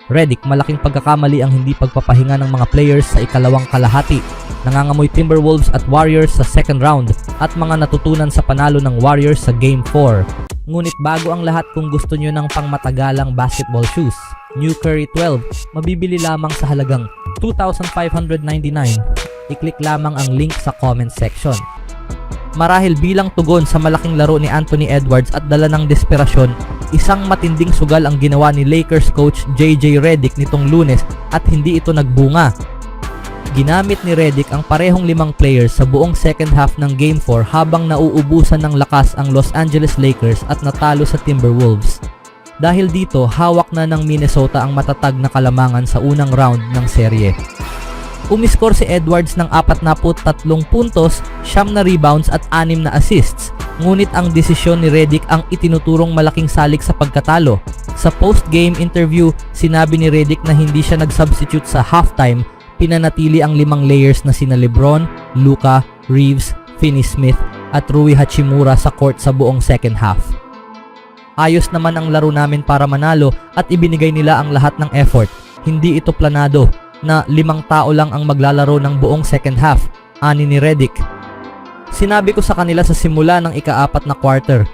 Redick, malaking pagkakamali ang hindi pagpapahinga ng mga players sa ikalawang kalahati. Nangangamoy Timberwolves at Warriors sa second round at mga natutunan sa panalo ng Warriors sa Game 4. Ngunit bago ang lahat, kung gusto nyo ng pangmatagalang basketball shoes, New Curry 12, mabibili lamang sa halagang $2,599. I-click lamang ang link sa comment section. Marahil bilang tugon sa malaking laro ni Anthony Edwards at dala ng desperasyon, isang matinding sugal ang ginawa ni Lakers coach JJ Redick nitong Lunes at hindi ito nagbunga. Ginamit ni Redick ang parehong 5 players sa buong second half ng Game 4 habang nauubusan ng lakas ang Los Angeles Lakers at natalo sa Timberwolves. Dahil dito, hawak na ng Minnesota ang matatag na kalamangan sa unang round ng serye. Umiskor si Edwards ng 43 puntos, 9 na rebounds at 6 na assists. Ngunit ang desisyon ni Redick ang itinuturong malaking salik sa pagkatalo. Sa post-game interview, sinabi ni Redick na hindi siya nag-substitute sa halftime. Pinanatili ang 5 layers na sina LeBron, Luka, Reeves, Finney-Smith at Rui Hachimura sa court sa buong second half. Ayos naman ang laro namin para manalo at ibinigay nila ang lahat ng effort. Hindi ito planado na 5 tao lang ang maglalaro ng buong second half, ani ni Redick. Sinabi ko sa kanila sa simula ng ika-4 na quarter,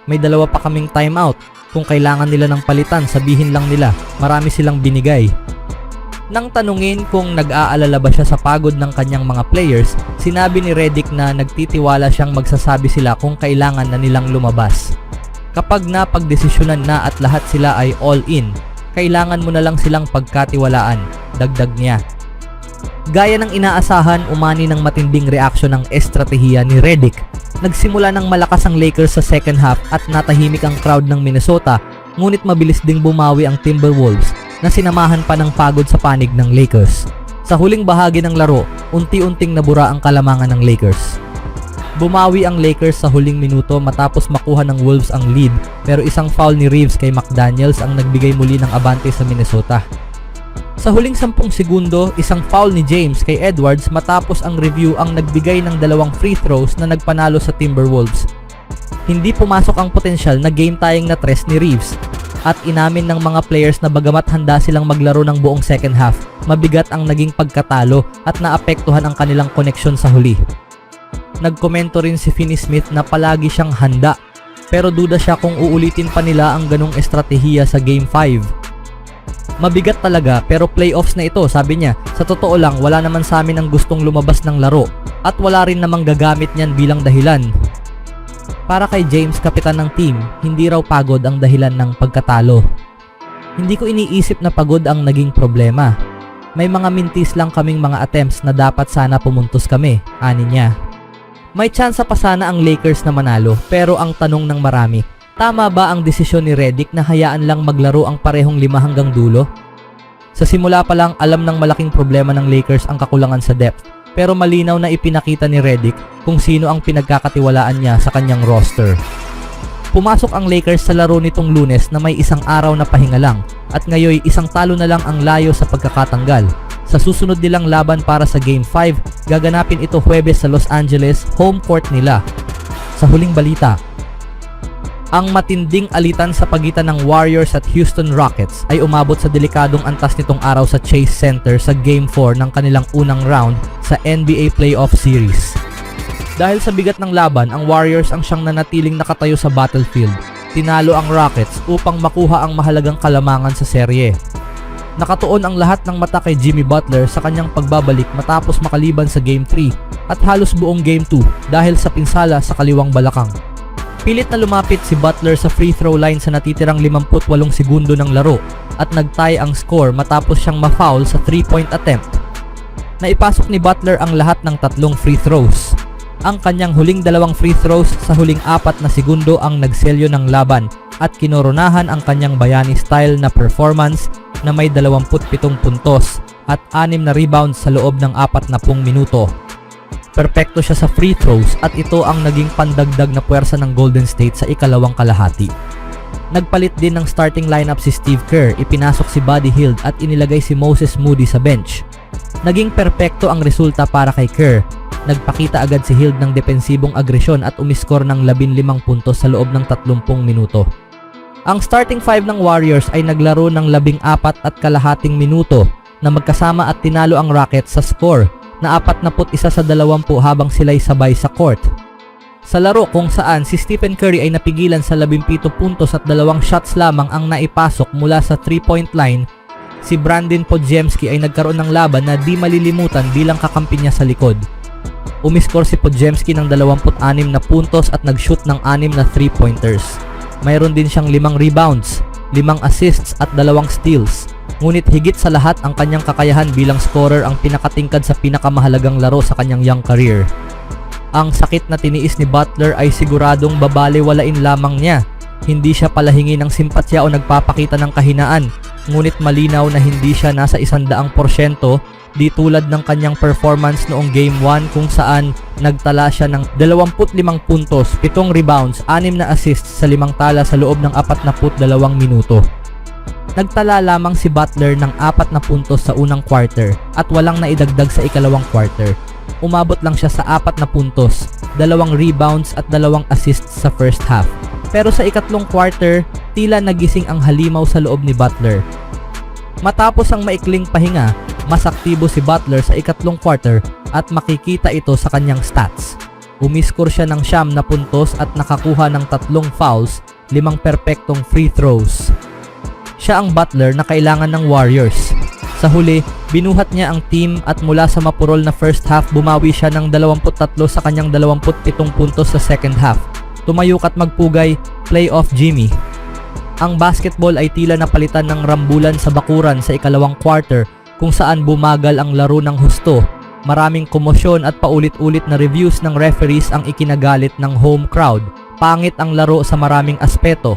may 2 pa kaming timeout. Kung kailangan nila ng palitan, sabihin lang nila, marami silang binigay. Nang tanungin kung nag-aalala ba siya sa pagod ng kanyang mga players, sinabi ni Redick na nagtitiwala siyang magsasabi sila kung kailangan na nilang lumabas. Kapag napagdesisyonan na at lahat sila ay all in, kailangan mo na lang silang pagkatiwalaan, dagdag niya. Gaya ng inaasahan, umani ng matinding reaksyon ng estratehiya ni Redick. Nagsimula ng malakas ang Lakers sa second half at natahimik ang crowd ng Minnesota, ngunit mabilis ding bumawi ang Timberwolves na sinamahan pa ng pagod sa panig ng Lakers. Sa huling bahagi ng laro, unti-unting nabura ang kalamangan ng Lakers. Bumawi ang Lakers sa huling minuto matapos makuha ng Wolves ang lead, pero isang foul ni Reeves kay McDaniels ang nagbigay muli ng abante sa Minnesota. Sa huling 10 segundo, isang foul ni James kay Edwards matapos ang review ang nagbigay ng 2 free throws na nagpanalo sa Timberwolves. Hindi pumasok ang potensyal na game-tying na tres ni Reeves at inamin ng mga players na bagamat handa silang maglaro ng buong second half, mabigat ang naging pagkatalo at naapektuhan ang kanilang koneksyon sa huli. Nagkomento rin si Finney-Smith na palagi siyang handa, pero duda siya kung uulitin pa nila ang ganong estratehiya sa Game 5. Mabigat talaga pero playoffs na ito, sabi niya. Sa totoo lang, wala naman sa amin ang gustong lumabas ng laro at wala rin namang gagamit niyan bilang dahilan. Para kay James, kapitan ng team, hindi raw pagod ang dahilan ng pagkatalo. Hindi ko iniisip na pagod ang naging problema. May mga mintis lang kaming mga attempts na dapat sana pumuntos kami, ani niya. May tsansa pa sana ang Lakers na manalo, pero ang tanong ng marami, tama ba ang desisyon ni Redick na hayaan lang maglaro ang parehong 5 hanggang dulo? Sa simula pa lang, alam ng malaking problema ng Lakers ang kakulangan sa depth, pero malinaw na ipinakita ni Redick kung sino ang pinagkakatiwalaan niya sa kanyang roster. Pumasok ang Lakers sa laro nitong Lunes na may 1 araw na pahinga lang, at ngayon 1 talo na lang ang layo sa pagkakatanggal. Sa susunod nilang laban para sa Game 5, gaganapin ito Huwebes sa Los Angeles, home court nila. Sa huling balita, ang matinding alitan sa pagitan ng Warriors at Houston Rockets ay umabot sa delikadong antas nitong araw sa Chase Center sa Game 4 ng kanilang unang round sa NBA Playoff Series. Dahil sa bigat ng laban, ang Warriors ang siyang nanatiling nakatayo sa battlefield. Tinalo ang Rockets upang makuha ang mahalagang kalamangan sa serye. Nakatuon ang lahat ng mata kay Jimmy Butler sa kanyang pagbabalik matapos makaliban sa Game 3 at halos buong Game 2 dahil sa pinsala sa kaliwang balakang. Pilit na lumapit si Butler sa free throw line sa natitirang 58 segundo ng laro at nagtie ang score matapos siyang ma-foul sa 3-point attempt. Naipasok ni Butler ang lahat ng 3 free throws. Ang kanyang huling 2 free throws sa huling 4 na segundo ang nagselyo ng laban at kinoronahan ang kanyang bayani style na performance na may 27 puntos at 6 na rebounds sa loob ng 40 minuto. Perpekto siya sa free throws at ito ang naging pandagdag na puwersa ng Golden State sa ikalawang kalahati. Nagpalit din ng starting lineup si Steve Kerr, ipinasok si Buddy Hield at inilagay si Moses Moody sa bench. Naging perpekto ang resulta para kay Kerr. Nagpakita agad si Hield ng depensibong agresyon at umiskor ng 15 puntos sa loob ng 30 minuto. Ang starting 5 ng Warriors ay naglaro ng 14 at kalahating minuto na magkasama at tinalo ang Rockets sa score na 41 sa 20 habang sila'y sabay sa court. Sa laro kung saan si Stephen Curry ay napigilan sa 17 puntos at 2 shots lamang ang naipasok mula sa 3-point line, si Brandon Podziemski ay nagkaroon ng laban na di malilimutan bilang kakampi niya sa likod. Umiskor si Podziemski ng 26 na puntos at nag-shoot ng 6 na 3-pointers. Mayroon din siyang 5 rebounds, 5 assists at 2 steals. Ngunit higit sa lahat ang kanyang kakayahan bilang scorer ang pinakatingkad sa pinakamahalagang laro sa kanyang young career. Ang sakit na tiniis ni Butler ay siguradong babalewalain lamang niya. Hindi siya palahingi ng simpatya o nagpapakita ng kahinaan, ngunit malinaw na hindi siya nasa 100% di tulad ng kanyang performance noong Game 1 kung saan nagtala siya ng 25 puntos, 7 rebounds, 6 na assists sa 5 tala sa loob ng 42 minuto. Nagtala lamang si Butler ng 4 na puntos sa unang quarter at walang naidagdag sa ikalawang quarter. Umabot lang siya sa 4 na puntos, 2 rebounds at 2 assists sa first half. Pero sa ikatlong quarter, tila nagising ang halimaw sa loob ni Butler. Matapos ang maikling pahinga, mas aktibo si Butler sa ikatlong quarter at makikita ito sa kanyang stats. Umiskor siya ng 9 na puntos at nakakuha ng 3 fouls, 5 perpektong free throws. Siya ang Butler na kailangan ng Warriors. Sa huli, binuhat niya ang team at mula sa mapurol na first half bumawi siya ng 23 sa kanyang 27 puntos sa second half. Tumayok at magpugay, playoff Jimmy. Ang basketball ay tila napalitan ng rambulan sa bakuran sa ikalawang quarter kung saan bumagal ang laro ng husto. Maraming komosyon at paulit-ulit na reviews ng referees ang ikinagalit ng home crowd. Pangit ang laro sa maraming aspeto.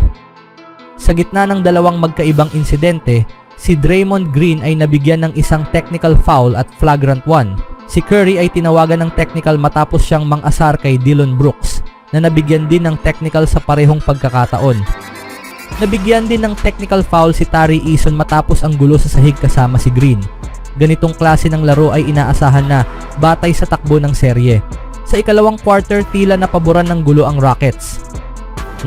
Sa gitna ng dalawang magkaibang insidente, si Draymond Green ay nabigyan ng isang technical foul at flagrant 1. Si Curry ay tinawagan ng technical matapos siyang mang-asar kay Dillon Brooks na nabigyan din ng technical sa parehong pagkakataon. Nabigyan din ng technical foul si Tari Eason matapos ang gulo sa sahig kasama si Green. Ganitong klase ng laro ay inaasahan na batay sa takbo ng serye. Sa ikalawang quarter, tila napaboran ng gulo ang Rockets.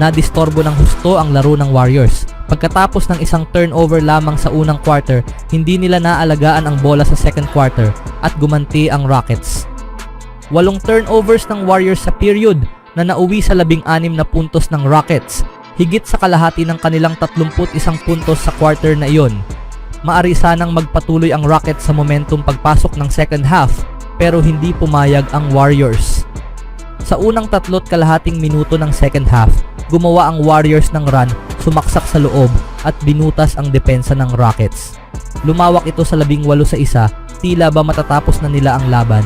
Nadistorbo ng husto ang laro ng Warriors. Pagkatapos ng isang turnover lamang sa unang quarter, hindi nila naalagaan ang bola sa second quarter at gumanti ang Rockets. 8 turnovers ng Warriors sa period na nauwi sa 16 na puntos ng Rockets. Higit sa kalahati ng kanilang 31 puntos sa quarter na iyon. Maari sanang magpatuloy ang Rockets sa momentum pagpasok ng second half pero hindi pumayag ang Warriors. Sa unang 3 kalahating minuto ng second half, gumawa ang Warriors ng run, sumaksak sa loob at binutas ang depensa ng Rockets. Lumawak ito sa 18-1, tila ba matatapos na nila ang laban.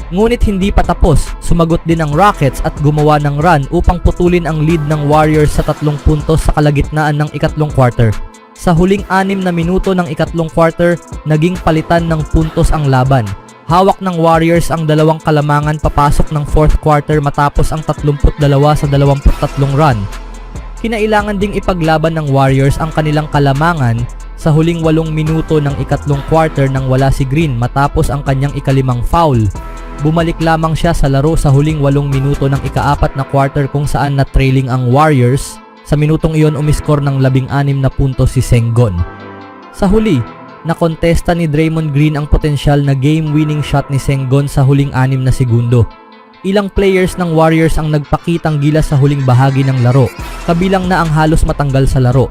Ngunit hindi pa tapos, sumagot din ang Rockets at gumawa ng run upang putulin ang lead ng Warriors sa 3 puntos sa kalagitnaan ng ikatlong quarter. Sa huling 6 na minuto ng ikatlong quarter, naging palitan ng puntos ang laban. Hawak ng Warriors ang 2 kalamangan papasok ng fourth quarter matapos ang 32 sa 23 run. Kinailangan ding ipaglaban ng Warriors ang kanilang kalamangan sa huling 8 minuto ng ikatlong quarter nang wala si Green matapos ang kanyang ikalimang foul. Bumalik lamang siya sa laro sa huling 8 minuto ng ika-4 na quarter kung saan na-trailing ang Warriors. Sa minutong iyon umiskor ng 16 na puntos si Sengun. Sa huli, nakontesta ni Draymond Green ang potensyal na game-winning shot ni Sengun sa huling 6 na segundo. Ilang players ng Warriors ang nagpakitang gilas sa huling bahagi ng laro, kabilang na ang halos matanggal sa laro.